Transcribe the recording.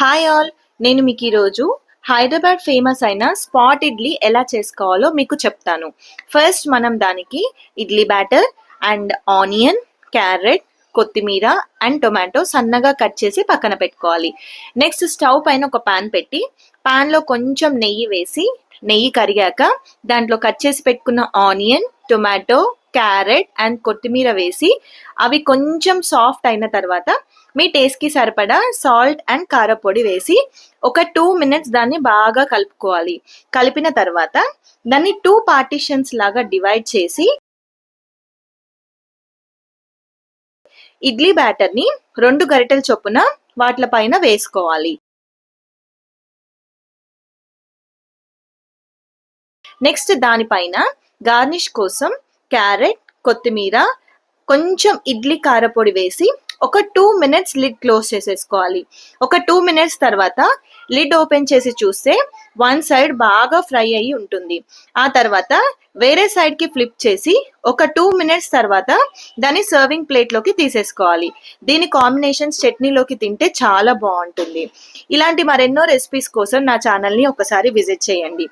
Hi all, నేను మీకు ఈరోజు హైదరాబాద్ ఫేమస్ అయిన స్పాట్ ఇడ్లీ ఎలా చేసుకోవాలో మీకు చెప్తాను. ఫస్ట్ మనం దానికి idli batter and onion, carrot, కొత్తిమీర అండ్ టొమాటో సన్నగా కట్ చేసి పక్కన పెట్టుకోవాలి. నెక్స్ట్ స్టవ్ పైన ఒక పాన్ పెట్టి పాన్లో కొంచెం నెయ్యి వేసి నెయ్యి కరిగాక దాంట్లో కట్ చేసి పెట్టుకున్న ఆనియన్, టొమాటో, క్యారెట్ అండ్ కొత్తిమీర వేసి అవి కొంచెం సాఫ్ట్ అయిన తర్వాత మీ టేస్ట్కి సరిపడా సాల్ట్ అండ్ కారపొడి వేసి ఒక 2 minutes దాన్ని బాగా కలుపుకోవాలి. కలిపిన తర్వాత దాన్ని 2 పార్టీషన్స్ లాగా డివైడ్ చేసి ఇడ్లీ బ్యాటర్ని 2 గరిటెల చొప్పున వాటి పైన వేసుకోవాలి. నెక్స్ట్ దానిపైన గార్నిష్ కోసం క్యారెట్, కొత్తిమీర, కొంచెం ఇడ్లీ కారపొడి వేసి ఒక 2 minutes లిడ్ క్లోజ్ చేసేసుకోవాలి. ఒక 2 minutes తర్వాత లిడ్ ఓపెన్ చేసి చూస్తే వన్ సైడ్ బాగా ఫ్రై అయ్యి ఉంటుంది. ఆ తర్వాత వేరే సైడ్కి ఫ్లిప్ చేసి ఒక 2 minutes తర్వాత దాన్ని సర్వింగ్ ప్లేట్లోకి తీసేసుకోవాలి. దీని కాంబినేషన్స్ చట్నీలోకి తింటే చాలా బాగుంటుంది. ఇలాంటి మరెన్నో రెసిపీస్ కోసం నా ఛానల్ని ఒకసారి విజిట్ చేయండి.